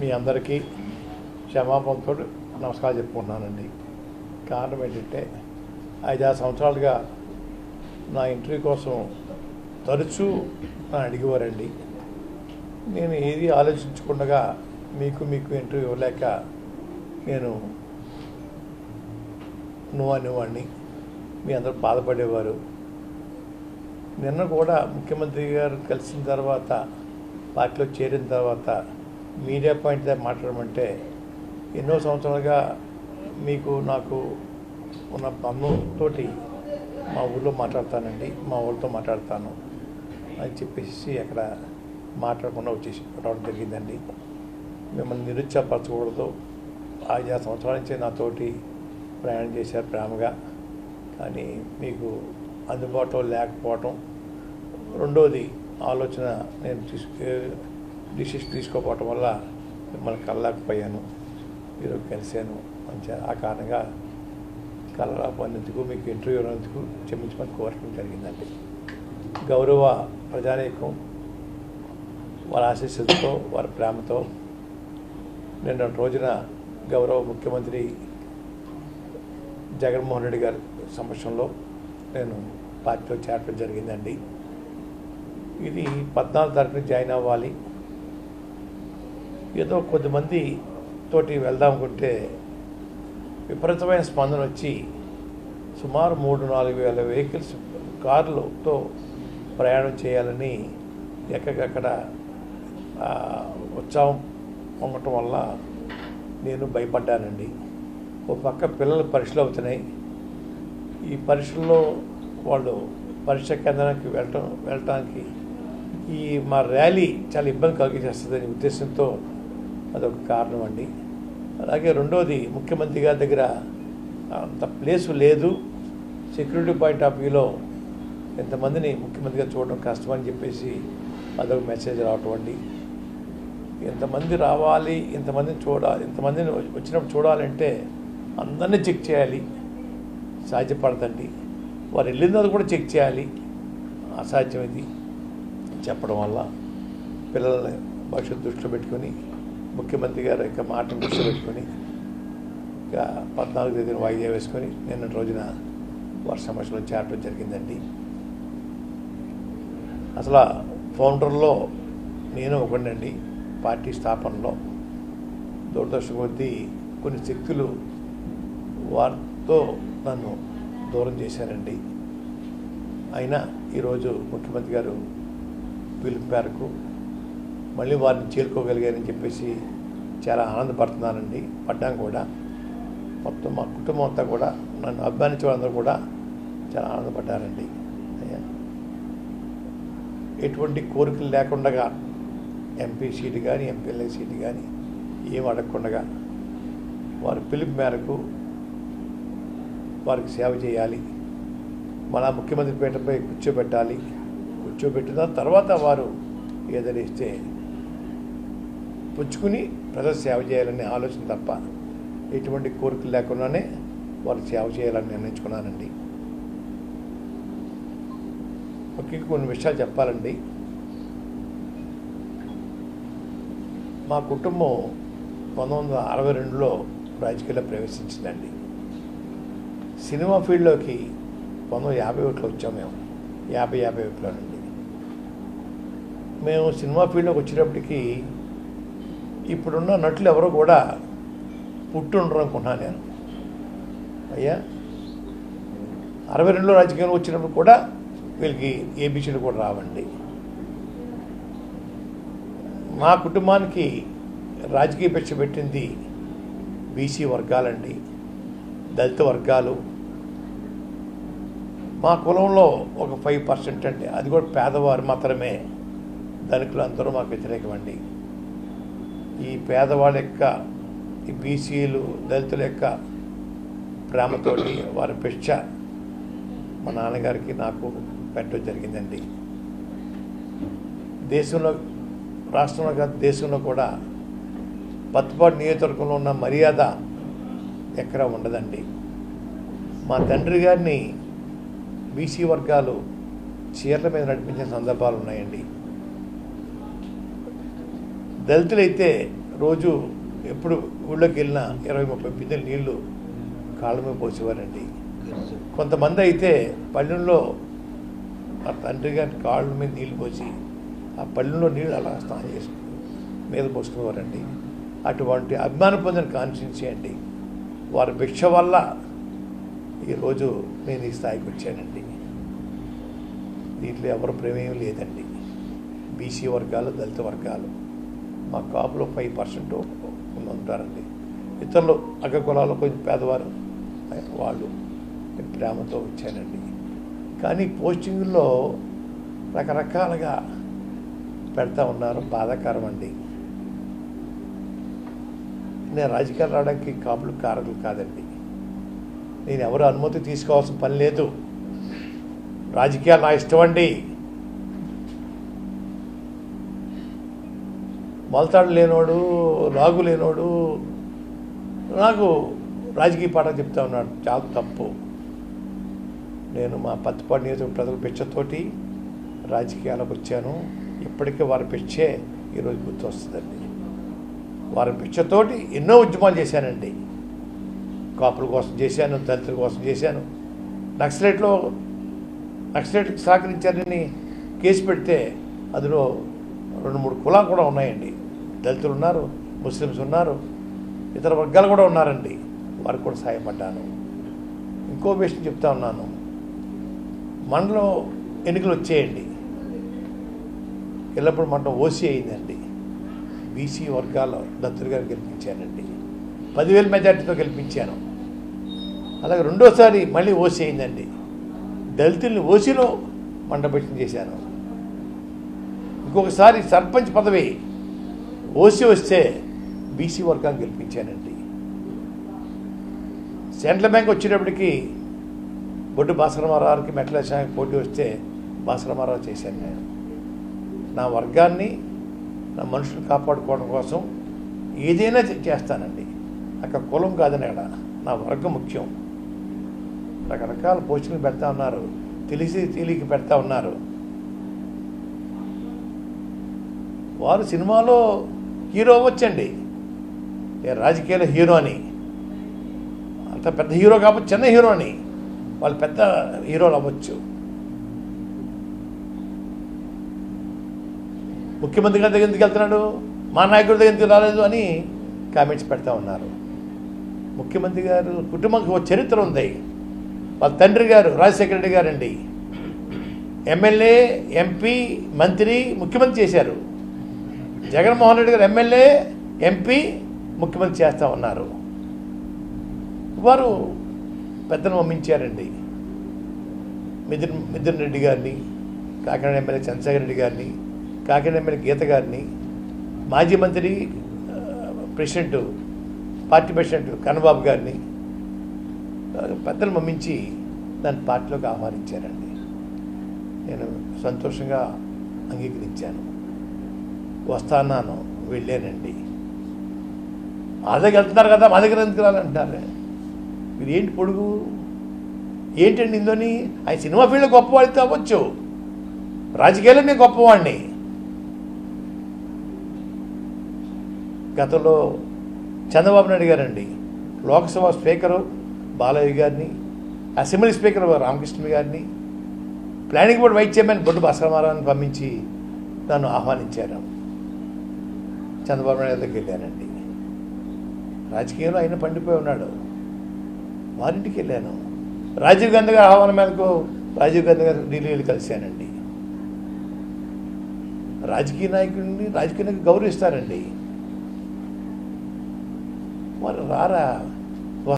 మీ అందరికీ క్షమాపణతో నమస్కారం చెప్పుకుంటున్నానండి. కారణం ఏంటంటే 5-6 సంవత్సరాలుగా నా ఇంటర్వ్యూ కోసం తరచూ నన్ను అడిగేవారండి. నేను ఏది ఆలోచించకుండా మీకు ఇంటర్వ్యూ ఇవ్వలేక నేను నువ్వు అనేవాడిని. మీ అందరూ బాధపడేవారు. నిన్న కూడా ముఖ్యమంత్రి గారు కలిసిన తర్వాత, పార్టీలో చేరిన తర్వాత మీడియా పాయింట్ దగ్గర మాట్లాడమంటే ఎన్నో సంవత్సరాలుగా మీకు నాకు ఉన్న బంధంతోటి మా ఊళ్ళో మాట్లాడతానండి, మా ఊళ్ళతో మాట్లాడతాను అని చెప్పేసి అక్కడ మాట్లాడకుండా రావడం జరిగిందండి. మిమ్మల్ని నిరుత్సాహపరచకూడదు. 5-6 సంవత్సరాల నుంచి నాతోటి ప్రయాణం చేశారు ప్రేమగా. కానీ మీకు అందుబాటులో లేకపోవటం, రెండోది ఆలోచన నేను డిసిషన్ తీసుకోకపోవటం వల్ల మిమ్మల్ని కలలేకపోయాను. ఈరోజు కలిశాను. ఆ కారణంగా కలరాపోయినందుకు, మీకు ఇంటర్వ్యూ ఇవ్వనందుకు క్షమించమని కోరటం జరిగిందండి. గౌరవ ప్రజానీకం వారి ఆశీస్సులతో, వారి ప్రేమతో నిన్న రోజున గౌరవ ముఖ్యమంత్రి జగన్మోహన్ రెడ్డి గారి సమక్షంలో నేను పార్టీలో చేరడం జరిగిందండి. ఇది 14 తారీఖున జాయిన్ అవ్వాలి. ఏదో కొద్దిమంది తోటి వెళ్దాం అనుకుంటే విపరీతమైన స్పందన వచ్చి సుమారు 3-4 వేల వెహికల్స్ కార్లతో ప్రయాణం చేయాలని ఎక్కడికక్కడ ఉత్సాహం పొంగటం వల్ల నేను భయపడ్డానండి. ఒక పక్క పిల్లలు పరీక్షలు అవుతున్నాయి. ఈ పరీక్షల్లో వాళ్ళు పరీక్ష కేంద్రానికి వెళ్ళటానికి ఈ మా ర్యాలీ చాలా ఇబ్బంది కలిగించేస్తుందనే ఉద్దేశంతో అదొక కారణం అండి. అలాగే రెండోది, ముఖ్యమంత్రి గారి దగ్గర అంత ప్లేసు లేదు. సెక్యూరిటీ పాయింట్ ఆఫ్ వ్యూలో ఎంతమందిని ముఖ్యమంత్రి గారు చూడడం కష్టమని చెప్పేసి అదొక మెసేజ్ రావటం అండి. ఎంతమంది రావాలి, ఎంతమందిని చూడాలి, ఎంతమందిని వచ్చినప్పుడు చూడాలంటే అందరినీ చెక్ చేయాలి, సాధ్యపడదండి. వారు వెళ్ళింది కూడా చెక్ చేయాలి, అసాధ్యం ఇది చెప్పడం వల్ల పిల్లల్ని భవిష్యత్తు దృష్టిలో పెట్టుకొని, ముఖ్యమంత్రి గారి యొక్క మాటను దృష్టిలో పెట్టుకొని ఇక 14వ తేదీన వాయిదా వేసుకొని నిన్న రోజున వారి సమస్యలో చేరడం జరిగిందండి. అసలు ఫౌండర్లో నేను ఒకనండి. పార్టీ స్థాపనలో దురదృష్టం కొద్దీ కొన్ని శక్తులు వారితో నన్ను దూరం చేశారండి. అయినా ఈరోజు ముఖ్యమంత్రి గారు పిలుపు మేరకు మళ్ళీ వారిని చేరుకోగలిగారని చెప్పేసి చాలా ఆనందపడుతున్నానండి. పడ్డాం కూడా. మొత్తం మా కుటుంబం అంతా కూడా, నన్ను అభిమానించే వాళ్ళందరూ కూడా చాలా ఆనందపడ్డారండి. ఎటువంటి కోరికలు లేకుండా ఎంపీ సీటు కానీ, ఎంపీఎల్ఏ సీటు కానీ ఏం అడగకుండా వారి పిలుపు మేరకు వారికి సేవ చేయాలి, మన ముఖ్యమంత్రి పీఠంపై కూర్చోబెట్టాలి, కూర్చోబెట్టిన తర్వాత వారు ఏదైనా ఇస్తే పుచ్చుకుని ప్రజలు సేవ చేయాలనే ఆలోచన తప్ప ఎటువంటి కోరికలు లేకుండానే వారు సేవ చేయాలని నిర్ణయించుకున్నానండి. ముఖ్యంగా కొన్ని విషయాలు చెప్పాలండి. మా కుటుంబం 1962లో రాజకీయాల్లో ప్రవేశించిందండి. సినిమా ఫీల్డ్లోకి 1951లో వచ్చాము. మేము 51లో నుండి మేము సినిమా ఫీల్డ్లోకి వచ్చేటప్పటికి ఇప్పుడున్న నటులు ఎవరో కూడా పుట్టి ఉండరు అనుకుంటున్నాను నేను. అయ్యా 62లో రాజకీయంలో వచ్చినప్పుడు కూడా వీళ్ళకి ఏబీసీలు కూడా రావండి. మా కుటుంబానికి రాజకీయ భిక్ష పెట్టింది బీసీ వర్గాలండి, దళిత వర్గాలు. మా కులంలో ఒక 5% అండి, అది కూడా పేదవారు మాత్రమే. ధనికులు అందరూ మాకు వ్యతిరేకమండి. ఈ పేదవాళ్ళ యొక్క, ఈ బీసీలు దళితుల యొక్క ప్రేమతోటి వారి భిక్ష మా నాన్నగారికి నాకు పెట్టడం జరిగిందండి. దేశంలో, రాష్ట్రంలో కాదు దేశంలో కూడా పత్తిపాడు నియోజకవర్గంలో ఉన్న మర్యాద ఎక్కడా ఉండదండి. మా తండ్రి గారిని బీసీ వర్గాలు చీరల మీద నడిపించిన సందర్భాలు ఉన్నాయండి. దళితులైతే రోజు ఎప్పుడు ఊళ్ళోకి వెళ్ళినా 20-30 బిందెలు నీళ్లు కాళ్ళ మీద పోసేవారండి. కొంతమంది అయితే పల్లెల్లో ఆ తండ్రి గారి కాళ్ళ మీద నీళ్లు పోసి ఆ పల్లెల్లో నీళ్ళు అలా స్నానం చేసి మీద పోసుకునేవారండి. అటువంటి అభిమానం పొందిన కాన్స్టిట్యున్సీ అండి. వారి భిక్ష వల్ల ఈరోజు నేను ఈ స్థాయికి వచ్చానండి. దీంట్లో ఎవరు ప్రమేయం లేదండి. బీసీ వర్గాలు, దళిత వర్గాలు, మా కాపులో 5% ఉంటారండి. ఇతరులు అగ్ర కులాలు కొంచెం పేదవారు, వాళ్ళు ప్రేమతో వచ్చానండి. కానీ పోస్టింగుల్లో రకరకాలుగా పెడతా ఉన్నారు, బాధాకరం అండి. నేను రాజకీయాలు రావడానికి కాపులు కారకులు కాదండి. నేను ఎవరు అనుమతి తీసుకోవాల్సిన పని లేదు. రాజకీయాలు నా ఇష్టం అండి. మొలతాడు లేనోడు, లాగు లేనోడు నాకు రాజకీయ పాఠం చెప్తా ఉన్నాడు, చాలా తప్పు. నేను మా పత్తిపాడు నియోజకవర్గ ప్రజల పిచ్చతోటి రాజకీయాలకు వచ్చాను. ఇప్పటికీ వారి పిచ్చే ఈరోజు గుర్తు వస్తుందండి. వారి పిచ్చతోటి ఎన్నో ఉద్యమాలు చేశానండి. కాపుల కోసం చేశాను, దళితుల కోసం చేశాను. నక్సలైట్కి సహకరించారని కేసు పెడితే అందులో 2-3 కులాలు కూడా ఉన్నాయండి. దళితులు ఉన్నారు, ముస్లిమ్స్ ఉన్నారు, ఇతర వర్గాలు కూడా ఉన్నారండి. వారికి కూడా సహాయపడ్డాను. ఇంకో విషయం చెప్తా ఉన్నాను, మండలం ఎన్నికలు వచ్చేయండి. ఎల్లప్పుడు మండలం ఓసీ అయిందండి. బీసీ వర్గాల దత్తులు గారు గెలిపించానండి. 10,000 మెజార్టీతో గెలిపించాను. అలాగే రెండోసారి మళ్ళీ ఓసీ అయిందండి. దళితుల్ని ఓసీలో మండపేషణ చేశాను. ఇంకొకసారి సర్పంచ్ పదవి ఓసీ వస్తే బీసీ వర్గాన్ని గెలిపించానండి. సెంట్రల్ బ్యాంక్ వచ్చేటప్పటికి బొడ్డు భాస్కరరావుకి మెట్లేశానికి పోటీ వస్తే భాస్కరరావు చేశాను. నేను నా వర్గాన్ని, నా మనుషులు కాపాడుకోవడం కోసం ఏదైనా చేస్తానండి. అక్కడ కులం కాదని అక్కడ నా వర్గం ముఖ్యం. రకరకాల పోస్టులు పెడతా ఉన్నారు, తెలియక పెడతా ఉన్నారు. వారు సినిమాలో హీరో అవ్వచ్చండి, నేను రాజకీయాల హీరో అని. అంత పెద్ద హీరో కాబట్టి చిన్న హీరో అని, వాళ్ళు పెద్ద హీరోలు అవ్వచ్చు. ముఖ్యమంత్రి గారి దగ్గర ఎందుకు వెళ్తున్నాడు, మా నాయకుడి దగ్గర ఎందుకు రాలేదు అని కామెంట్స్ పెడతా ఉన్నారు. ముఖ్యమంత్రి గారు కుటుంబానికి ఒక చరిత్ర ఉంది. వాళ్ళ తండ్రి గారు రాజశేఖర రెడ్డి గారండి ఎమ్మెల్యే, ఎంపీ, మంత్రి, ముఖ్యమంత్రి చేశారు. జగన్మోహన్ రెడ్డి గారు ఎమ్మెల్యే, ఎంపీ, ముఖ్యమంత్రి చేస్తూ ఉన్నారు. వారు పెద్దను పంపించారండి. మిథున్ రెడ్డి గారిని, కాకినాడ ఎమ్మెల్యే చంద్రశేఖర రెడ్డి గారిని, కాకినాడ ఎమ్మెల్యే గీత గారిని, మాజీ మంత్రి ప్రెసిడెంట్, పార్టీ ప్రెసిడెంట్ కన్నబాబు గారిని పెద్దలు పంపించి దాన్ని పార్టీలోకి ఆహ్వానించారండి. నేను సంతోషంగా అంగీకరించాను. వస్తాను, వెళ్ళానండి. మా దగ్గర వెళ్తున్నారు కదా, మా దగ్గర ఎందుకు రాలంటారు. మీరు ఏంటి పొడుగు, ఏంటండి ఇందుని? ఆయన సినిమా ఫీల్డ్లో గొప్పవాడితే అవ్వచ్చు, రాజకీయాల్లో నేను గొప్పవాడిని. గతంలో చంద్రబాబు నాయుడు గారండి లోక్సభ స్పీకరు బాలయ్య గారిని, అసెంబ్లీ స్పీకర్ రామకృష్ణ గారిని, ప్లానింగ్ బోర్డు వైస్ చైర్మన్ బొడ్డు భాస్కరరావుని పంపించి నన్ను ఆహ్వానించారు. చంద్రబాబు నాయుడు దగ్గరికి వెళ్ళానండి. రాజకీయంలో ఆయన పండిపోయి ఉన్నాడు. వారింటికి వెళ్ళాను. రాజీవ్ గాంధీ గారి ఆహ్వానం మేరకు రాజీవ్ గాంధీ గారు ఢిల్లీ వెళ్ళి కలిశానండి. రాజకీయ నాయకుడిని గౌరవిస్తారండి. మరి రారా